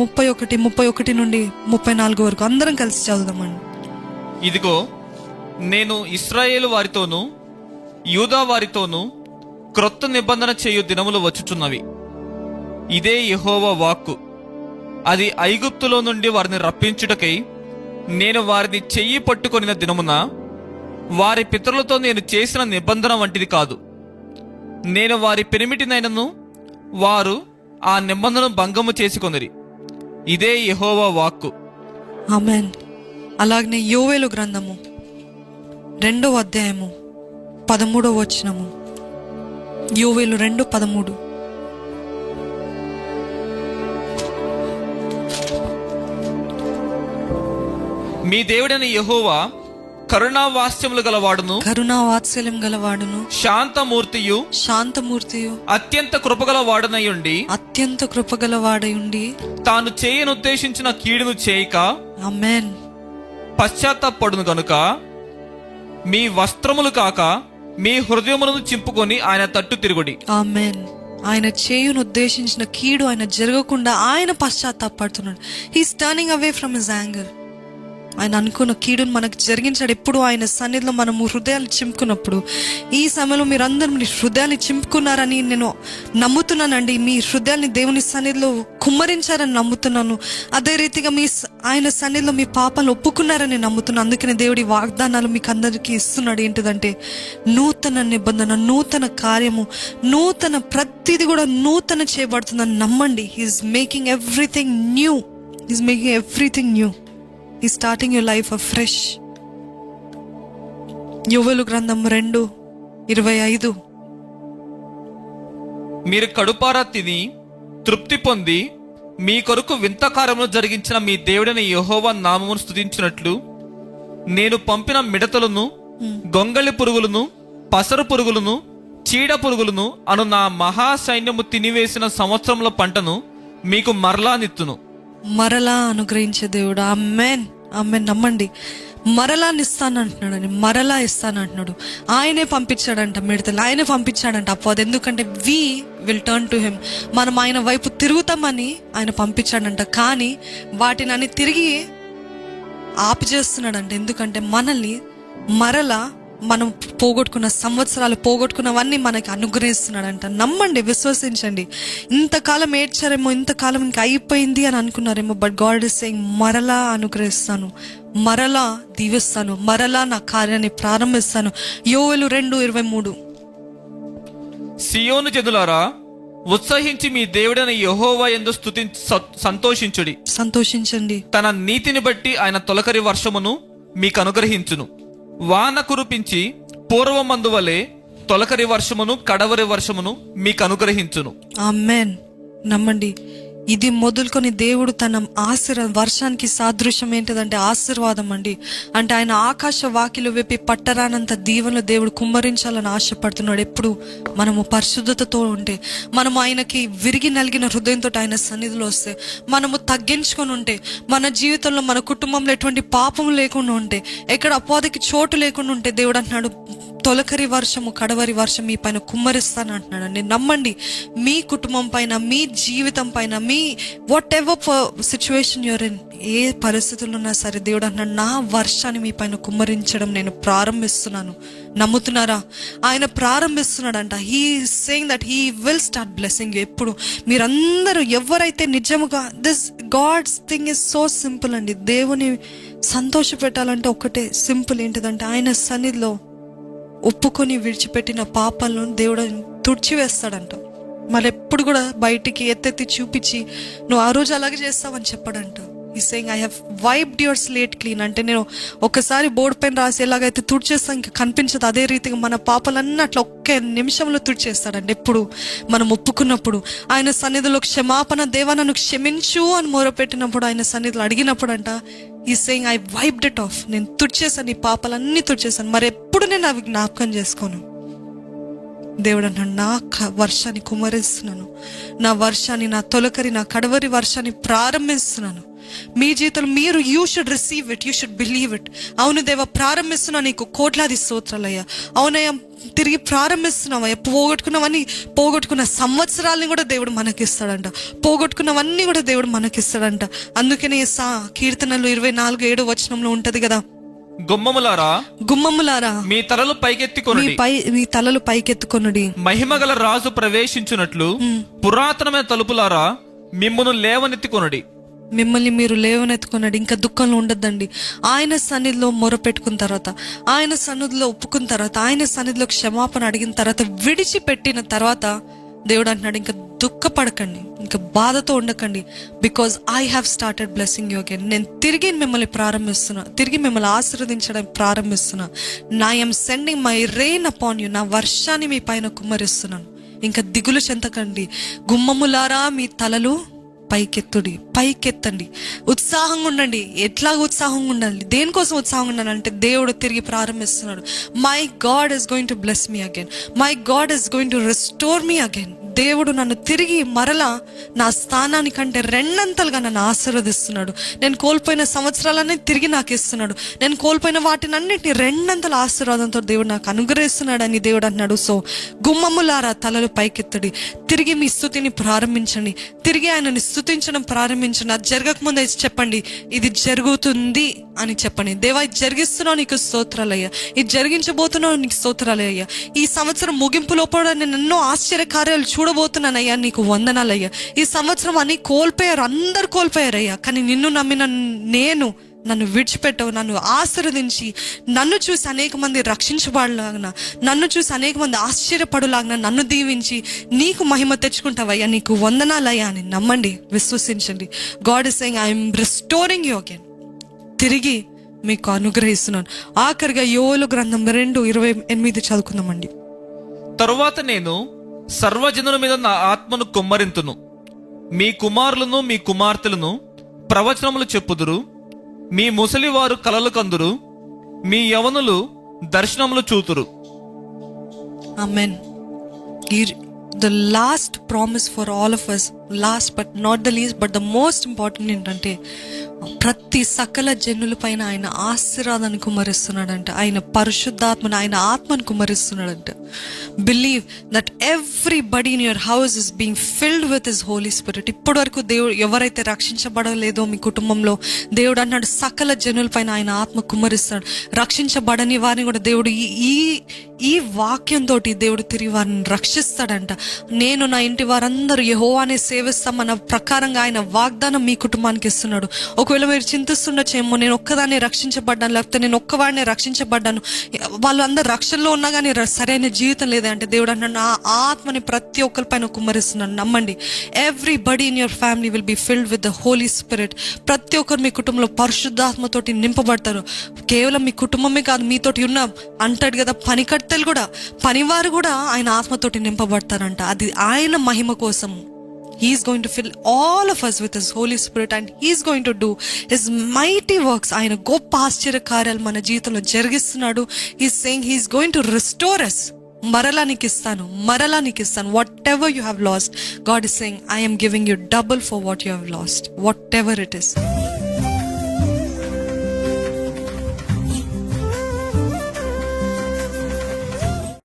31 నుండి 34 వరకు అందరం కలిసి చదువుదామండి. ఇదిగో, నేను ఇశ్రాయేలు వారితోనూ యూదా వారితోనూ క్రొత్త నిబంధన చేయు దినములు వచ్చుచున్నవి. ఇదే యెహోవా వాక్కు. అది ఐగుప్తులో నుండి వారిని రప్పించుటకై నేను వారిని చెయ్యి పట్టుకొనిన దినమున వారి పితరులతో నేను చేసిన నిబంధన వంటిది కాదు. నేను వారి పెనిమిటినైనను వారు ఆ నిబంధనను భంగము చేసుకొనిరి. ఇదే యెహోవా వాక్కు. ఆమేన్. అలాగనే యోవేలు గ్రంథము 2వ అధ్యాయము 13వ వచనము. యోవేలు 2:13. మీ దేవుడైన యెహోవా కరుణావాత్స్యములు గలవాడును శాంతమూర్తియు అత్యంత కృపగలవాడనయుండి తాను చేయనుద్దేశించిన కీడును చేయక ఆమేన్ పశ్చాత్తాపడును గనుక మీ వస్త్రములు కాక మీ హృదయములను చింపుకొని ఆయన తట్టు తిరుగుడి. ఆమేన్. ఆయన చేయును ఉద్దేశించిన కీడు ఆయన జరగకుండా ఆయన పశ్చాత్తాపడుతున్నాడు. He's turning away from his anger. ఆయన అనుకున్న కీడును మనకు జరిగించాడు. ఎప్పుడు ఆయన సన్నిధిలో మనము హృదయాలు చింపుకున్నప్పుడు, ఈ సమయంలో మీరందరూ మీ హృదయాన్ని చింపుకున్నారని నేను నమ్ముతున్నానండి. మీ హృదయాన్ని దేవుని సన్నిధిలో కుమ్మరించారని నమ్ముతున్నాను. అదే రీతిగా ఆయన సన్నిధిలో మీ పాపాలు ఒప్పుకున్నారని నమ్ముతున్నాను. అందుకని దేవుడి వాగ్దానాలు మీకు అందరికీ ఇస్తున్నాడు. ఏంటిదంటే నూతన నిబంధన, నూతన కార్యము, నూతన ప్రతిది కూడా నూతన చేయబడుతుందని నమ్మండి. He's making everything new. He's making everything new. He's starting your life afresh. యోవేలు గ్రంథం 2:25. మీరు కడుపారా తిని తృప్తి పొంది మీ కొరకు వింత కార్యములు జరిగించిన మీ దేవుడైన యెహోవా నామమును స్తుతించినట్లు నేను పంపిన మిడతలను, గొంగళి పురుగులను, పసరు పురుగులను, చీడ పురుగులను అను నా మహాసైన్యము తినివేసిన సంవత్సరముల పంటను మీకు మరలా నిత్తును. మరలా అనుగ్రహించే దేవుడు. ఆమేన్. ఆమేన్. నమ్మండి. మరలా ఇస్తానంటున్నాడని, మరలా ఇస్తానంటున్నాడు. ఆయనే పంపించాడంట మిడతలు, ఆయనే పంపించాడంట అపవాది. ఎందుకంటే we will turn to him. మనం ఆయన వైపు తిరుగుతామని ఆయన పంపించాడంట. కానీ వాటిని అని తిరిగి ఆపి చేస్తున్నాడంట. ఎందుకంటే మనల్ని మరలా మనం పోగొట్టుకున్న సంవత్సరాలు, పోగొట్టుకున్నవన్నీ మనకి అనుగ్రహిస్తున్నాడంట. నమ్మండి, విశ్వసించండి. ఇంతకాలం ఏడ్చారేమో, ఇంతకాలం ఇంకా అయిపోయింది అని అనుకున్నారేమో, బట్ గాడ్ ఇస్ సేయింగ్ మరలా అనుగ్రహిస్తాను, మరలా దీవిస్తాను, మరలా నా కార్యాన్ని ప్రారంభిస్తాను. యోవేలు 2:23. సియోను జనులారా, ఉత్సహించి మీ దేవుడైన యెహోవా యందు సంతోషించండి. తన నీతిని బట్టి ఆయన తొలకరి వర్షమును మీకు అనుగ్రహించును. వాన కురిపించి పూర్వమందు వలె తొలకరి వర్షమును కడవరి వర్షమును మీకు అనుగ్రహించును. ఆమేన్. నమ్మండి. ఇది మొదలుకొని దేవుడు తన వర్షానికి సాదృశ్యం ఏంటిదంటే ఆశీర్వాదం అండి. అంటే ఆయన ఆకాశ వాకిలు విప్పి పట్టరానంత దీవెనలు దేవుడు కుమ్మరించాలని ఆశపడుతున్నాడు. ఎప్పుడు మనము పరిశుద్ధతతో ఉంటే, మనము ఆయనకి విరిగి నలిగిన హృదయంతో ఆయన సన్నిధిలో వస్తే, మనము తగ్గించుకొని ఉంటే, మన జీవితంలో మన కుటుంబంలో ఎటువంటి పాపం లేకుండా ఉంటే, ఎక్కడ అపవాదికి చోటు లేకుండా ఉంటే, దేవుడు అంటున్నాడు తొలకరి వర్షము కడవరి వర్షం మీ పైన కుమ్మరిస్తాను అంటున్నాడండి. నమ్మండి. మీ కుటుంబం పైన, మీ జీవితం పైన, మీ whatever situation you're in, ఏ పరిస్థితుల్లో ఉన్నా సరే దేవుడు అంటున్నాడు నా వర్షాన్ని మీ పైన కుమ్మరించడం నేను ప్రారంభిస్తున్నాను. నమ్ముతున్నారా? ఆయన ప్రారంభిస్తున్నాడంట. He saying that he will start blessing you. ఎప్పుడు మీరందరూ ఎవరైతే నిజముగా, this God's thing is so simple అండి. దేవుని సంతోష పెట్టాలంటే ఒకటే సింపుల్. ఏంటిదంటే ఆయన సన్నిధిలో ఒప్పుకొని విడిచిపెట్టిన పాపాలను దేవుడు తుడిచివేస్తాడంట. మళ్ళీ ఎప్పుడు కూడా బయటికి ఎత్తెత్తి చూపించి నువ్వు ఆ రోజు అలాగే చేస్తావని చెప్పాడంట. ఈ saying I have wiped your slate clean. అంటే నేను ఒకసారి బోర్డు పైన రాసి ఎలాగైతే తుడిచేస్తాం ఇంకా కనిపించదు, అదే రీతిగా మన పాపాలన్నీ అట్లా ఒక్క నిమిషంలో తుడిచేస్తాడండి. ఎప్పుడు మనం ఒప్పుకున్నప్పుడు, ఆయన సన్నిధిలో క్షమాపణ, దేవా నన్ను క్షమించు అని మొరపెట్టినప్పుడు, ఆయన సన్నిధిలో అడిగినప్పుడు అంట ఈ saying I wiped it of. నేను తుడిచేసాను, ఈ పాపాలన్నీ తుడిచేసాను, మరి ఎప్పుడు నేను అవి జ్ఞాపకం చేసుకోను. దేవుడు అన్నాడు నా వర్షాన్ని కుమ్మరిస్తున్నాను, నా వర్షాన్ని, నా తొలకరి, నా కడవరి వర్షాన్ని ప్రారంభిస్తున్నాను. మీ జీవితంలో మీరు you should receive it, you should believe it. అవును దేవా, ప్రారంభిస్తున్నా నీకు కోట్లాది స్తోత్రాలయ్యా. అవునయ్యా, తిరిగి ప్రారంభిస్తున్నావయ్యా. పోగొట్టుకున్న సంవత్సరాలని కూడా దేవుడు మనకిస్తాడంట. పోగొట్టుకున్నవన్నీ కూడా దేవుడు మనకిస్తాడంట. అందుకనే కీర్తనలు 24:7 వచనంలో ఉంటది కదా, గుమ్మములారా మీ తలలు పైకెత్తుకొనుడి, మీ తలలు పైకెత్తుకొనుడి, మహిమగల రాజు ప్రవేశించున్నట్లు పురాతనమైన తలుపులారా మిమ్మును లేవనెత్తుకొనుడి. మిమ్మల్ని మీరు లేవనెత్తుకున్నాడు. ఇంకా దుఃఖంలో ఉండద్దండి. ఆయన సన్నిధిలో మొరపెట్టుకున్న తర్వాత, ఆయన సన్నిధిలో ఒప్పుకున్న తర్వాత, ఆయన సన్నిధిలో క్షమాపణ అడిగిన తర్వాత, విడిచిపెట్టిన తర్వాత దేవుడు అంటున్నాడు, ఇంకా దుఃఖపడకండి, ఇంకా బాధతో ఉండకండి. Because I have started blessing you again. నేను తిరిగి మిమ్మల్ని ప్రారంభిస్తున్నా, తిరిగి మిమ్మల్ని ఆశీర్వదించడానికి ప్రారంభిస్తున్నా. I am sending my rain upon you. నా వర్షాన్ని మీ పైన కుమ్మరిస్తున్నాను. ఇంకా దిగులు చెందకండి. గుమ్మములారా మీ తలలు పైకెత్తండి, ఉత్సాహంగా ఉండండి. ఎట్లా ఉత్సాహంగా ఉండాలి? దేనికోసం ఉత్సాహంగా ఉండాలంటే దేవుడు తిరిగి ప్రారంభిస్తున్నాడు. My God is going to bless me again, my God is going to restore me again. దేవుడు నన్ను తిరిగి మరలా నా స్థానానికంటే రెండంతలుగా నన్ను ఆశీర్వదిస్తున్నాడు. నేను కోల్పోయిన సంవత్సరాలన్నీ తిరిగి నాకు ఇస్తున్నాడు. నేను కోల్పోయిన వాటినన్నిటిని రెండంతల ఆశీర్వాదంతో దేవుడు నాకు అనుగ్రహిస్తున్నాడు అని దేవుడు అన్నాడు. సో గుమ్మములారా తలలు పైకెత్తడి, తిరిగి మీ స్తుతిని ప్రారంభించండి, తిరిగి ఆయనని స్తుతించడం ప్రారంభించండి. అది జరగకముందే చెప్పండి, ఇది జరుగుతుంది అని చెప్పండి. దేవా, ఇది జరిగిస్తున్నావు, నీకు స్తోత్రాలయ్యా. ఇది జరిగించబోతున్నావు, నీకు స్తోత్రాలయ్యా. ఈ సంవత్సరం ముగింపు లోపల నేను ఎన్నో ఆశ్చర్య కార్యాలు చూడబోతున్నానయ్యా, నీకు వందనాలయ్యా. ఈ సంవత్సరం అని కోల్పోయారు, అందరు కోల్పోయారయ్యా. కానీ నిన్ను నమ్మిన నన్ను విడిచిపెట్టవు, నన్ను ఆశీర్వదించి, నన్ను చూసి అనేక మంది రక్షించబడలాగన, నన్ను చూసి అనేక మంది ఆశ్చర్యపడులాగన నన్ను దీవించి నీకు మహిమ తెచ్చుకుంటావయ్యా, నీకు వందనాలయ్యా అని నమ్మండి, విశ్వసించండి. God is saying, I'm restoring you again. తిరిగి మీకు అనుగ్రహిస్తున్నాను. ఆఖరిగా యోవేలు గ్రంథం 2:28 చదువుకుందామండి. తరువాత నేను సర్వజనుల మీద నా ఆత్మను కుమ్మరింతును, మీ కుమారులను మీ కుమార్తెలను ప్రవచనములు చెప్పుదురు, మీ ముసలివారు కలలు కందురు, మీ యవనులు దర్శనములు చూతురు. ఆమేన్. The last promise for all of us, last but not the least but the most important ఏంటంటే, ప్రతి సకల జనుల పైన ఆయన ఆశీర్వాదాన్ని కుమ్మరిస్తున్నాడంట. ఆయన పరిశుద్ధాత్మను, ఆయన ఆత్మను కుమ్మరిస్తున్నాడంట. Believe that everybody in your house is being filled with his holy spirit. ఇప్పటి వరకు దేవుడు ఎవరైతే రక్షించబడలేదో మీ కుటుంబంలో, దేవుడు అన్నాడు సకల జనుల పైన ఆయన ఆత్మ కుమ్మరిస్తాడు. రక్షించబడని వారిని కూడా దేవుడు ఈ వాక్యంతో దేవుడు తిరిగి వారిని రక్షిస్తాడంట. నేను నా ఇంటి వారందరూ యెహోవానే సేవిస్తామన్న ప్రకారంగా ఆయన వాగ్దానం మీ కుటుంబానికి ఇస్తున్నాడు. ఒకవేళ మీరు చింతిస్తుండొచ్చేమో, నేను ఒక్కదాన్ని రక్షించబడ్డాను, లేకపోతే నేను ఒక్కవాడిని రక్షించబడ్డాను, వాళ్ళు అందరు రక్షణలో ఉన్నా కానీ సరైన జీవితం లేదే అంటే, దేవుడు అన్నాడు నా ఆత్మని ప్రతి ఒక్కరిపైన కుమ్మరిస్తున్నాను. నమ్మండి. Everybody in your family will be filled with the holy spirit. ప్రతి ఒక్కరు మీ కుటుంబంలో పరిశుద్ధాత్మతోటి నింపబడతారు. కేవలం మీ కుటుంబమే కాదు, మీతోటి ఉన్న అంటాడు కదా పనికత్తెలు కూడా, పనివారు కూడా ఆయన ఆత్మతోటి నింపబడతారంట. అది ఆయన మహిమ కోసం. He is going to fill all of us with His Holy Spirit and He is going to do His mighty works. ఆయన గొప్ప ఆశ్చర్య కార్యాలు మన జీవితంలో జరిగిస్తున్నాడు. He is saying He is going to restore us. మరలా నీకు ఇస్తాను. Whatever you have lost, God is saying I am giving you double for what you have lost. Whatever it is.